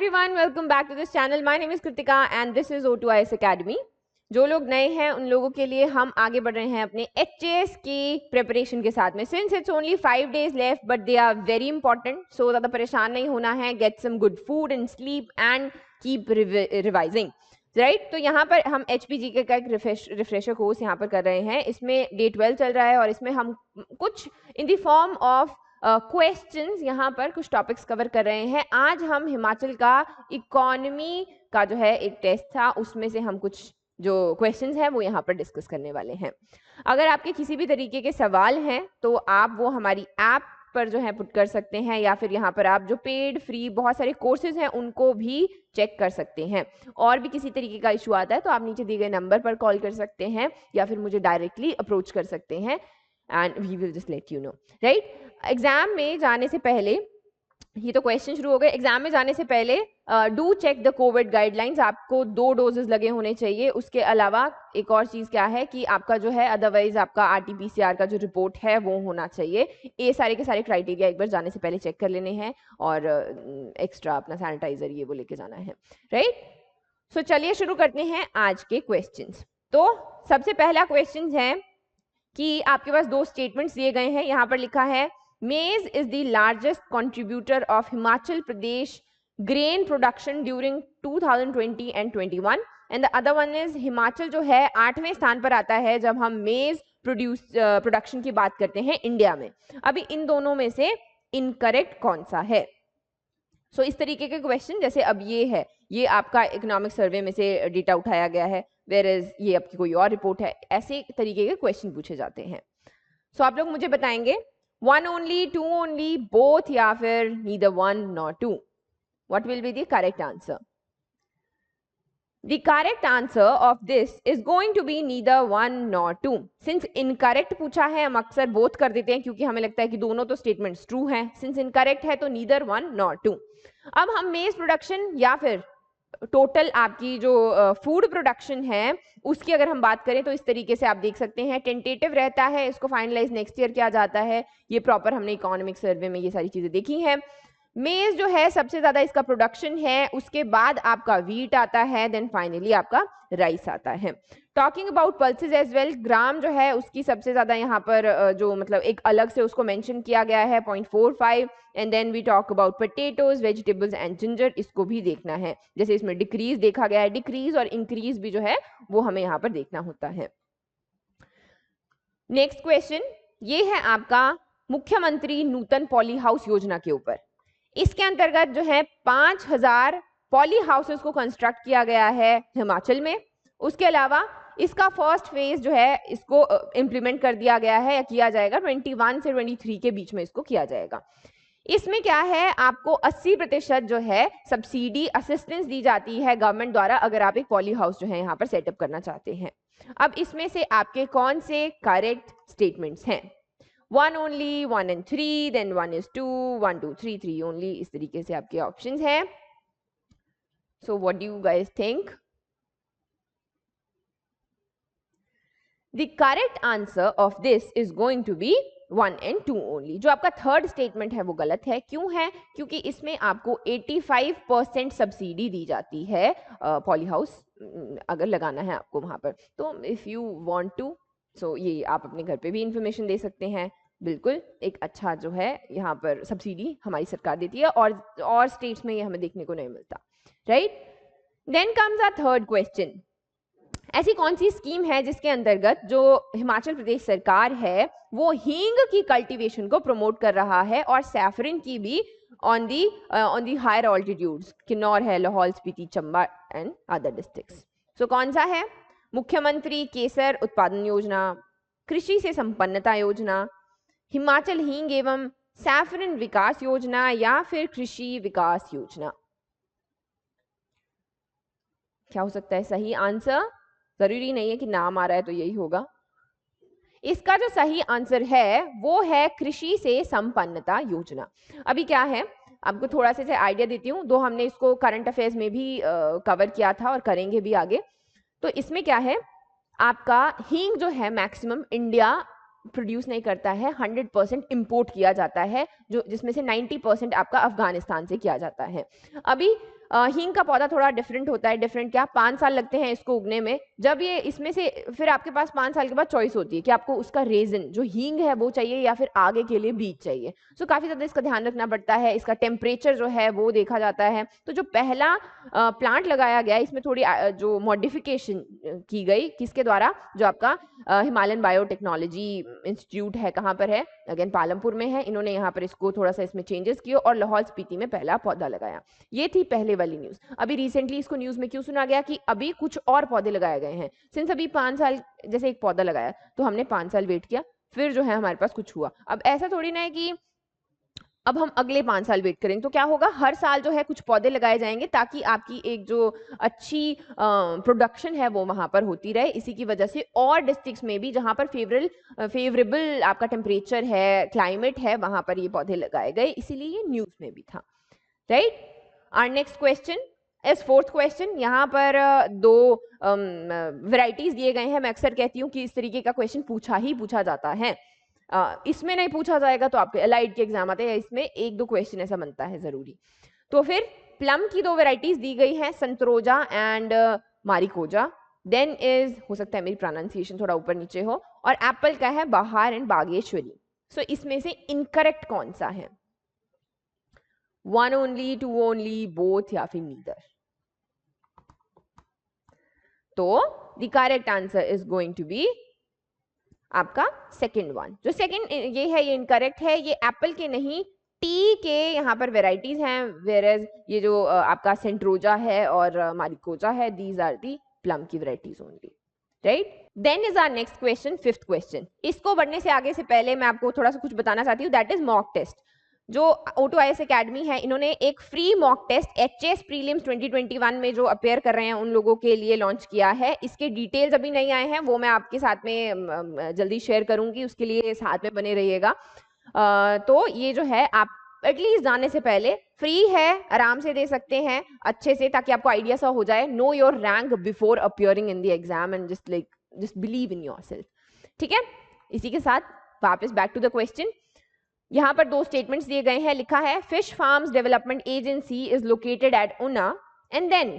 everyone, welcome back to this channel. My name is Kritika and this is O2IS Academy. जो लोग नए हैं उन लोगों के लिए हम आगे बढ़ रहे हैं अपने HJS की प्रिपरेशन के साथ में. Since it's only 5 days left but they are very important, so ज़्यादा परेशान नहीं होना है. Get some good food and sleep and keep revising. Right तो यहाँ पर हम HPGK का एक रिफ्रेशर कोर्स यहाँ पर कर रहे हैं. इसमें डे 12 चल रहा है और इसमें हम कुछ in the form of questions यहाँ पर कुछ टॉपिक्स कवर कर रहे हैं. आज हम हिमाचल का इकोनॉमी का जो है एक टेस्ट था उसमें से हम कुछ जो क्वेश्चंस हैं वो यहाँ पर डिस्कस करने वाले हैं. अगर आपके किसी भी तरीके के सवाल हैं तो आप वो हमारी ऐप पर जो है पुट कर सकते हैं या फिर यहाँ पर आप जो पेड फ्री बहुत सारे कोर्सेज हैं उनको भी चेक कर सकते हैं. और भी किसी तरीके का इशू आता है तो आप नीचे दिए गए नंबर पर कॉल कर सकते हैं या फिर मुझे डायरेक्टली अप्रोच कर सकते हैं and we will just let you know. Right exam में जाने से पहले ये तो क्वेश्चन शुरू हो गए. एग्जाम में जाने से पहले do check the covid guidelines. आपको 2 डोजेस लगे होने चाहिए. उसके अलावा एक और चीज़ क्या है कि आपका जो है अदरवाइज आपका RT-PCR का जो रिपोर्ट है वो होना चाहिए. ये सारे के सारे क्राइटेरिया एक बार जाने से पहले चेक कर लेने हैं और एक्स्ट्रा अपना सैनिटाइजर ये वो लेके जाना है. राइट सो चलिए शुरू करते हैं आज के क्वेश्चंस. तो सबसे पहला क्वेश्चन है कि आपके पास 2 स्टेटमेंट्स दिए गए हैं. यहाँ पर लिखा है Maize is the largest contributor of Himachal Pradesh grain production during 2020 and 21 and the other one is Himachal जो है 8वें स्थान पर आता है जब हम मेज प्रोडक्शन की बात करते हैं इंडिया में. अभी इन दोनों में से इनकरेक्ट कौन सा है? सो इस तरीके के क्वेश्चन जैसे अब ये है, ये आपका इकोनॉमिक सर्वे में से डेटा उठाया गया है, वेयर इज ये आपकी कोई और रिपोर्ट है. ऐसे तरीके के क्वेश्चन पूछे जाते हैं. सो आप लोग मुझे बताएंगे 1 only, 2 only, both या फिर neither 1 nor 2. What will be the correct answer? The correct answer of this is going to be neither 1 nor 2. Since incorrect पूछा है हम अक्सर both कर देते हैं क्योंकि हमें लगता है कि दोनों तो statements true हैं. Since incorrect है तो neither 1 nor 2. अब हम maize production या फिर टोटल आपकी जो फूड प्रोडक्शन है उसकी अगर हम बात करें तो इस तरीके से आप देख सकते हैं टेंटेटिव रहता है. इसको फाइनलाइज नेक्स्ट ईयर किया जाता है. ये प्रॉपर हमने इकोनॉमिक सर्वे में ये सारी चीजें देखी हैं. मेज जो है सबसे ज्यादा इसका प्रोडक्शन है, उसके बाद आपका वीट आता है, देन फाइनली आपका राइस आता है. Talking about pulses as well, gram जो है उसकी सबसे ज्यादा यहाँ पर जो मतलब एक अलग से उसको मेंशन किया गया है 0.45. And then we talk about potatoes, vegetables and ginger. इसको भी देखना है. जैसे इसमें डिक्रीज देखा गया है, डिक्रीज और इंक्रीज भी जो है वो हमें यहाँ पर देखना होता है. नेक्स्ट क्वेश्चन ये है आपका मुख्यमंत्री नूतन पॉली हाउस योजना के ऊपर. इसके अंतर्गत जो है 5000 पॉली हाउसेस को कंस्ट्रक्ट किया गया है हिमाचल में. उसके अलावा इसका फर्स्ट फेज जो है इसको इम्प्लीमेंट कर दिया गया है या किया जाएगा 21 से 23 के बीच में इसको किया जाएगा. इसमें क्या है, आपको 80% जो है सब्सिडी असिस्टेंस दी जाती है गवर्नमेंट द्वारा अगर आप एक पॉली हाउस जो है यहाँ पर सेटअप करना चाहते हैं. अब इसमें से आपके कौन से करेक्ट स्टेटमेंट्स हैं? 1 only, 1 and 3, then 1 is 2, 1, 2, 3, 3 only. इस तरीके से आपके ऑप्शंस हैं. So what do you guys think? The correct answer of this is going to be 1 and 2 only. जो आपका थर्ड स्टेटमेंट है वो गलत है. क्यों है? क्योंकि इसमें आपको 85% सब्सिडी दी जाती है पॉली हाउस अगर लगाना है आपको वहां पर. तो इफ यू वांट टू सो ये आप अपने घर पे भी इंफॉर्मेशन दे सकते हैं. बिल्कुल एक अच्छा जो है यहाँ पर सब्सिडी हमारी सरकार देती है और स्टेट्स में ये हमें देखने को नहीं मिलता. Right then comes a third question. ऐसी कौन सी स्कीम है जिसके अंतर्गत जो हिमाचल प्रदेश सरकार है वो हींग की कल्टीवेशन को प्रमोट कर रहा है और सैफरन की भी on the higher altitudes. Kinnaur है, Lahaul Spiti, Chamba and other districts. So कौन सा है? मुख्यमंत्री केसर उत्पादन योजना, कृषि से संपन्नता योजना, हिमाचल हींग एवं सैफरन विकास योजना या फिर कृषि विकास योजना. क्या हो सकता है सही आंसर? जरूरी नहीं है कि नाम आ रहा है तो यही होगा. इसका जो सही आंसर है वो है कृषि से संपन्नता योजना. अभी क्या है आपको थोड़ा सा आइडिया देती हूँ. दो हमने इसको करंट अफेयर्स में भी कवर किया था और करेंगे भी आगे. तो इसमें क्या है, आपका हींग जो है मैक्सिमम इंडिया प्रोड्यूस नहीं करता है, 100% इंपोर्ट किया जाता है, जो जिसमें से 90% आपका अफगानिस्तान से किया जाता है. अभी हींग का पौधा थोड़ा डिफरेंट होता है। डिफरेंट क्या, 5 साल लगते हैं इसको उगने में। जब ये इसमें से फिर आपके पास 5 साल के बाद चॉइस होती है कि आपको उसका रेजन जो हींग है वो चाहिए या फिर आगे के लिए बीज चाहिए। सो काफी ज्यादा इसका ध्यान रखना पड़ता है। इसका टेम्परेचर जो है वो देखा जाता है। तो जो पहला प्लांट लगाया गया इसमें थोड़ी जो मॉडिफिकेशन की गई किसके द्वारा, जो आपका हिमालयन बायोटेक्नोलॉजी इंस्टीट्यूट है, कहाँ पर है, अगेन पालमपुर में है। इन्होंने यहाँ पर इसको थोड़ा सा इसमें चेंजेस किए और लाहौल स्पीति में पहला पौधा लगाया। ये थी पहले वाली न्यूज। अभी रिसेंटली इसको न्यूज में क्यों सुना गया कि अभी कुछ और पौधे लगाए गए हैं। सिंस अभी 5 साल जैसे एक पौधा लगाया तो हमने 5 साल वेट किया, फिर जो है हमारे पास कुछ हुआ। अब ऐसा थोड़ी ना है कि अब हम अगले 5 साल वेट करेंगे। तो क्या होगा, हर साल जो है कुछ पौधे लगाए जाएंगे ताकि आपकी एक जो अच्छी प्रोडक्शन है वो वहां पर होती रहे। इसी की वजह से और डिस्ट्रिक्ट्स में भी जहां पर फेवरेबल आपका टेम्परेचर है, क्लाइमेट है, वहां पर ये पौधे लगाए गए। इसीलिए ये न्यूज में भी था, right. Our next question is fourth question. यहाँ पर दो वैरायटीज दिए गए हैं। मैं अक्सर कहती हूँ कि इस तरीके का क्वेश्चन पूछा जाता है। इसमें नहीं पूछा जाएगा तो आपके अलाइड के एग्जाम आते हैं, इसमें 1-2 क्वेश्चन ऐसा बनता है जरूरी। तो फिर प्लम की 2 वैरायटीज दी गई हैं, संतरोजा एंड मारिकोजा। देन इज, हो सकता है मेरी प्रोनाउंसिएशन थोड़ा ऊपर नीचे हो, और एप्पल का है बहार एंड बागेश्वरी। सो इसमें से इनकरेक्ट कौन सा है, 1 ओनली, 2 ओनली, बोथ या फिर नीदर? तो the correct answer is going to be आपका सेकंड वन। जो सेकंड ये है ये इनकरेक्ट है। ये एप्पल के नहीं, टी के यहाँ पर वेराइटीज हैं, वेयरएज ये जो आपका सेंट्रोजा है और मारिकोजा है, दीज आर दी प्लम की varieties only, right. Then is our next question, fifth question. इसको बढ़ने से आगे से पहले मैं आपको थोड़ा सा कुछ बताना चाहती हूँ, दैट इज मॉक टेस्ट। जो O2IS एकेडमी है, इन्होंने एक free mock test HS prelims 2021 में जो अपेयर कर रहे हैं उन लोगों के लिए लॉन्च किया है। इसके डिटेल्स अभी नहीं आए हैं, वो मैं आपके साथ में जल्दी शेयर करूंगी, उसके लिए साथ में बने रहिएगा। तो ये जो है आप एटलीस्ट जाने से पहले फ्री है, आराम से दे सकते हैं अच्छे से, ताकि आपको आइडिया सा हो जाए। Know your rank before appearing in the exam and just believe in yourself, ठीक है। इसी के साथ वापस बैक टू द क्वेश्चन। यहाँ पर 2 स्टेटमेंट्स दिए गए हैं, लिखा है fish farms development agency is located at Una, and then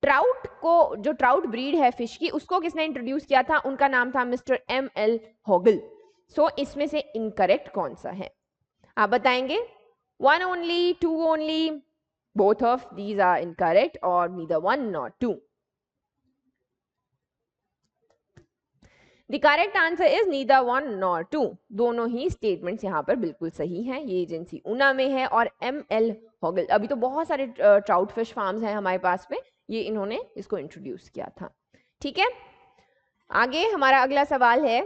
trout को, जो ट्राउट ब्रीड है फिश की, उसको किसने इंट्रोड्यूस किया था, उनका नाम था मिस्टर ML हॉगल। सो इसमें से इनकरेक्ट कौन सा है, आप बताएंगे? 1 only, 2 only, both of these are incorrect, और neither 1 nor 2। The correct answer is neither 1 nor 2। दोनों ही स्टेटमेंट्स यहाँ पर बिल्कुल सही हैं। ये एजेंसी उना में है और ML हॉगल, अभी तो बहुत सारे ट्राउट फिश फार्म्स हैं हमारे पास में, ये इन्होंने इसको इंट्रोड्यूस किया था, ठीक है। आगे हमारा अगला सवाल है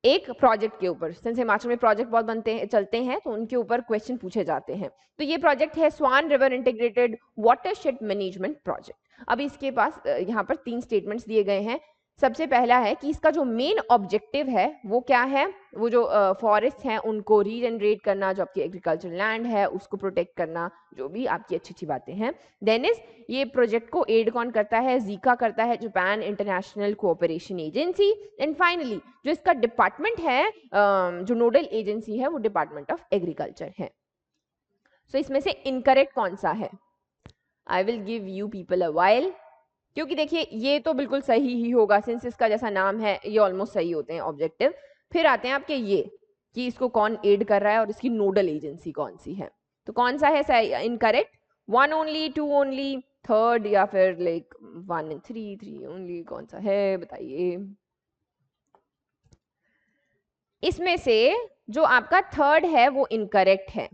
एक प्रोजेक्ट के ऊपर। सिंस हिमाचल में प्रोजेक्ट बहुत चलते हैं तो उनके ऊपर क्वेश्चन पूछे जाते हैं। तो ये प्रोजेक्ट है Swan river integrated watershed management project. अब इसके पास यहाँ पर 3 स्टेटमेंट्स दिए गए हैं। सबसे पहला है कि इसका जो मेन ऑब्जेक्टिव है वो क्या है, वो जो फॉरेस्ट हैं उनको रीजनरेट करना, जो आपकी एग्रीकल्चर लैंड है उसको प्रोटेक्ट करना, जो भी आपकी अच्छी अच्छी बातें हैं। देन इज ये प्रोजेक्ट को एड कौन करता है, जीका करता है, Japan international cooperation agency. And finally जो इसका डिपार्टमेंट है, जो नोडल एजेंसी है, वो डिपार्टमेंट ऑफ एग्रीकल्चर है। सो इसमें से इनकरेक्ट कौन सा है? I will give you people a while, क्योंकि देखिए ये तो बिल्कुल सही ही होगा, सिंस इसका जैसा नाम है ये ऑलमोस्ट सही होते हैं ऑब्जेक्टिव। फिर आते हैं आपके ये कि इसको कौन एड कर रहा है और इसकी नोडल एजेंसी कौन सी है। तो कौन सा है इनकरेक्ट, 1 ओनली, 2 ओनली, थर्ड, या फिर 1 and 3 ओनली, कौन सा है बताइए? इसमें से जो आपका थर्ड है वो इनकरेक्ट है।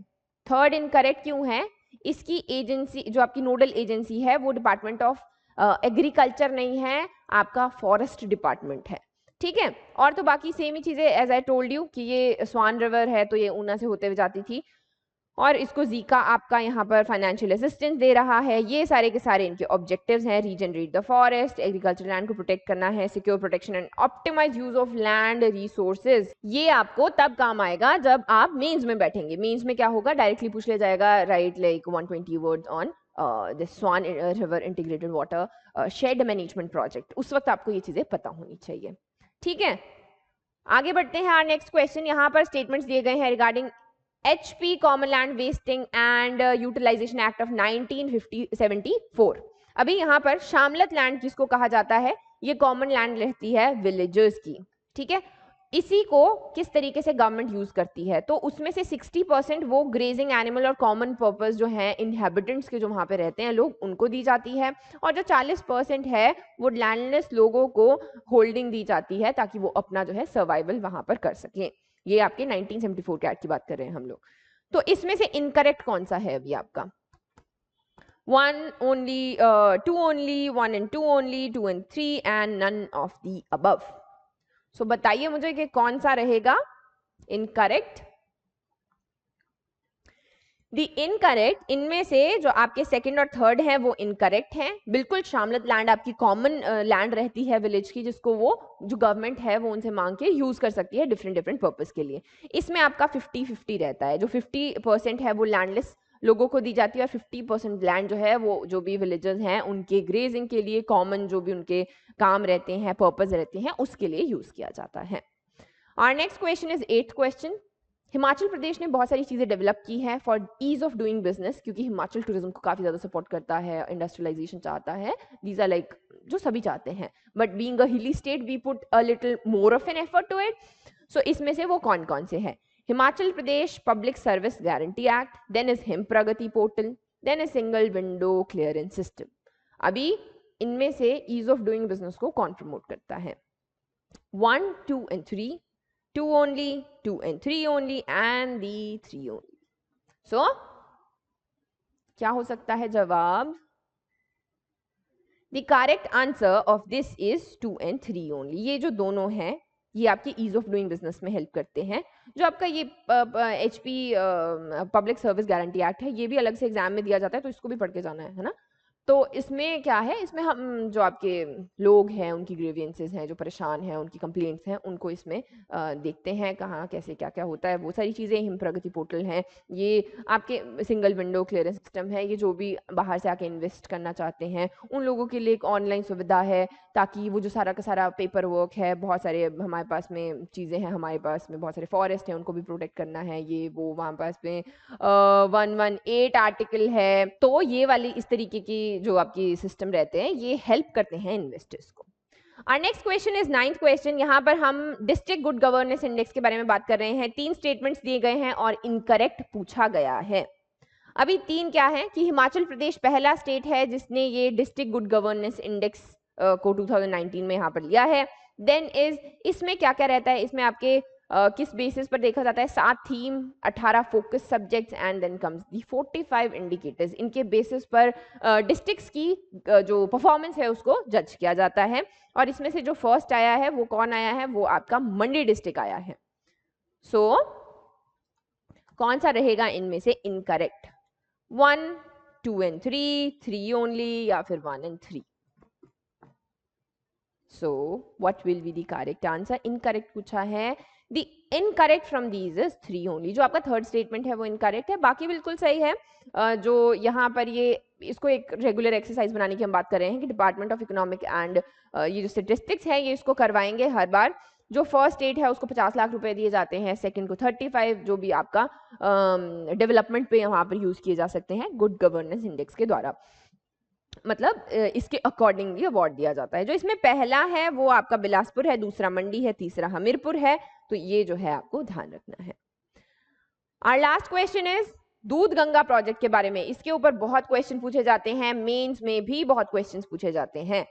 थर्ड इनकरेक्ट क्यों है? इसकी एजेंसी, जो आपकी नोडल एजेंसी है, वो डिपार्टमेंट ऑफ एग्रीकल्चर नहीं है, आपका फॉरेस्ट डिपार्टमेंट है, ठीक है। और तो बाकी सेम ही चीजें, एज आई टोल्ड यू कि ये स्वान रिवर है तो ये ऊना से होते हुए जाती थी, और इसको जीका आपका यहाँ पर फाइनेंशियल असिस्टेंस दे रहा है। ये सारे के सारे इनके ऑब्जेक्टिव्स हैं, regenerate the forest, agriculture land को प्रोटेक्ट करना है, secure protection and optimize use of land resources. ये आपको तब काम आएगा जब आप मेंस में बैठेंगे। मेंस में क्या होगा, डायरेक्टली पूछ लिया जाएगा, write 120 words on the Swan river integrated watershed management project. उस वक्त आपको ये चीजें पता होनी चाहिए, ठीक है। आगे बढ़ते हैं, आवर नेक्स्ट क्वेश्चन। यहाँ पर स्टेटमेंट्स दिए गए हैं regarding HP common land vesting and utilization act of 1974। अभी यहाँ पर शामलत लैंड जिसको कहा जाता है, ये कॉमन लैंड रहती है विलेजर्स की, ठीक है। इसी को किस तरीके से गवर्नमेंट यूज करती है, तो उसमें से 60% वो ग्रेजिंग एनिमल और कॉमन पर्पस जो है इनहेबिटेंट्स के जो वहां पे रहते हैं लोग, उनको दी जाती है, और जो 40% है वो लैंडलेस लोगों को होल्डिंग दी जाती है ताकि वो अपना जो है सर्वाइवल वहां पर कर सके। ये आपके 1974 के एक्ट की बात कर रहे हैं हम लोग। तो इसमें से इनकरेक्ट कौन सा है अभी आपका? 1 only, 2 only, 1 and 2 only, 2 and 3 and none of the above. So बताइए मुझे कि कौन सा रहेगा इनकरेक्ट? दी इनकरेक्ट, इनमें से जो आपके सेकंड और थर्ड हैं वो इनकरेक्ट हैं। बिल्कुल शामलत लैंड आपकी कॉमन लैंड रहती है विलेज की, जिसको वो जो गवर्नमेंट है वो उनसे मांग के यूज कर सकती है डिफरेंट डिफरेंट पर्पस के लिए। इसमें आपका 50-50 रहता है, जो 50% है वो लैंडलेस लोगों को दी जाती है और 50% लैंड जो है वो जो भी विलेजर्स हैं उनके ग्रेजिंग के लिए, कॉमन जो भी उनके काम रहते हैं, पर्पस रहते हैं, उसके लिए यूज किया जाता है। Our next question is 8th क्वेश्चन। हिमाचल प्रदेश ने बहुत सारी चीज़ें डेवलप की है for ease of doing business, क्योंकि हिमाचल टूरिज्म को काफ़ी ज़्यादा सपोर्ट करता है, इंडस्ट्रियलाइजेशन चाहता है, दीज आर लाइक जो सभी चाहते हैं, but being a hilly state we put a little more of an effort to it. So इसमें से वो कौन कौन से हैं? Himachal Pradesh public service guarantee act, then is Him Pragati portal, then is single window clearance system. अभी इनमें से ईज ऑफ डूइंग बिजनेस को कौन प्रमोट करता है? 1, 2 and 3, 2 only, 2 and 3 only, and the 3 only. So क्या हो सकता है जवाब? The correct answer of this is 2 and 3 only. ये जो दोनों हैं ये आपके ईज ऑफ डूइंग बिजनेस में हेल्प करते हैं। जो आपका ये HP public service guarantee act है, ये भी अलग से एग्जाम में दिया जाता है, तो इसको भी पढ़ के जाना है ना। तो इसमें क्या है, इसमें हम जो आपके लोग हैं उनकी ग्रीवियंसेस हैं, जो परेशान हैं उनकी कंप्लेंट्स हैं, उनको इसमें देखते हैं कहाँ कैसे क्या क्या होता है, वो सारी चीज़ें। हिम प्रगति पोर्टल हैं, ये आपके सिंगल विंडो क्लियरेंस सिस्टम है, ये जो भी बाहर से आके इन्वेस्ट करना चाहते हैं उन लोगों के लिए एक ऑनलाइन सुविधा है, ताकि वो जो सारा का सारा पेपर वर्क है, बहुत सारे हमारे पास में चीज़ें हैं, हमारे पास में बहुत सारे फॉरेस्ट हैं, उनको भी प्रोटेक्ट करना है, ये वो वहाँ पास में 118 आर्टिकल है। तो ये वाली इस तरीके की जो आपकी सिस्टम रहते हैं ये हेल्प करते हैं इन्वेस्टर्स को। Our next question is 9th question। यहाँ पर हम डिस्ट्रिक्ट गुड गवर्नेंस इंडेक्स के बारे में बात कर रहे हैं। 3 स्टेटमेंट्स दिए गए हैं और इनकरेक्ट पूछा गया है। अभी 3 क्या है कि हिमाचल प्रदेश पहला स्टेट है जिसने ये डिस्ट्रिक्ट गुड गवर्नेंस इंडेक्स को 2019 में यहाँ पर लिया है। देन इज इसमें क्या क्या रहता है, इसमें आपके किस बेसिस पर देखा जाता है? 7 theme, 18 focus subjects and then comes the 45 indicators. इनके बेसिस पर डिस्ट्रिक्ट्स की जो परफॉर्मेंस है उसको जज किया जाता है। और इसमें से जो फर्स्ट आया है वो कौन आया है? वो आपका मंडी डिस्ट्रिक्ट आया है। सो कौन सा रहेगा इनमें से इनकरेक्ट? 1, 2 and 3, 3 only, या फिर 1 and 3? So what will be the correct answer? Incorrect पूछा है। The incorrect from these is 3 only। जो आपका थर्ड स्टेटमेंट है वो इनकरेक्ट है, बाकी बिल्कुल सही है। जो यहाँ पर ये इसको एक रेगुलर एक्सरसाइज बनाने की हम बात कर रहे हैं कि डिपार्टमेंट ऑफ इकोनॉमिक एंड ये जो स्टेटिस्टिक्स है ये इसको करवाएंगे हर बार। जो फर्स्ट स्टेट है उसको 50 लाख रुपए दिए जाते हैं, सेकंड को 35, जो भी आपका डेवलपमेंट पे वहाँ पर यूज किए जा सकते हैं गुड गवर्नेंस इंडेक्स के द्वारा, मतलब इसके अकॉर्डिंगली अवार्ड दिया जाता है। जो इसमें पहला है वो आपका बिलासपुर है, दूसरा मंडी है, तीसरा हमीरपुर है। तो ये जो है आपको ध्यान रखना है। आवर लास्ट क्वेश्चन इज दूध गंगा प्रोजेक्ट के बारे में। इसके ऊपर बहुत क्वेश्चन पूछे जाते हैं, मेंस में भी बहुत क्वेश्चंस पूछे जाते हैं।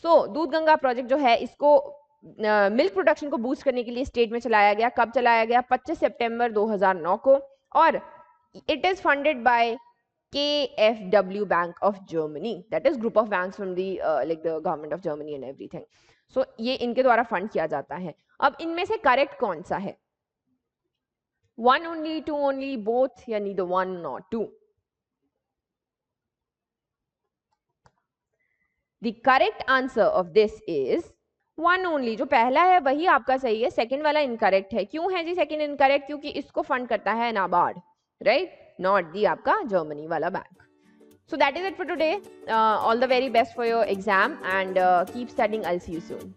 सो दूध गंगा प्रोजेक्ट जो है इसको मिल्क प्रोडक्शन को बूस्ट करने के लिए स्टेट में चलाया गया। कब चलाया गया? 25 सितंबर 2009 को। और it is funded by KfW Bank of Germany, that is group of banks from the like the government of Germany and everything. So ये इनके द्वारा फंड किया जाता है। अब इनमें से करेक्ट कौन सा है? 1 only, 2 only, both, या neither 1 nor 2? The correct answer of this is 1 only। जो पहला है वही आपका सही है, सेकंड वाला इनकरेक्ट है। क्यों है जी सेकंड इनकरेक्ट? क्योंकि इसको फंड करता है नाबार्ड, राइट, नॉट दी आपका जर्मनी वाला bank. So that is it for today. All the very best for your exam and keep studying. I'll see you soon.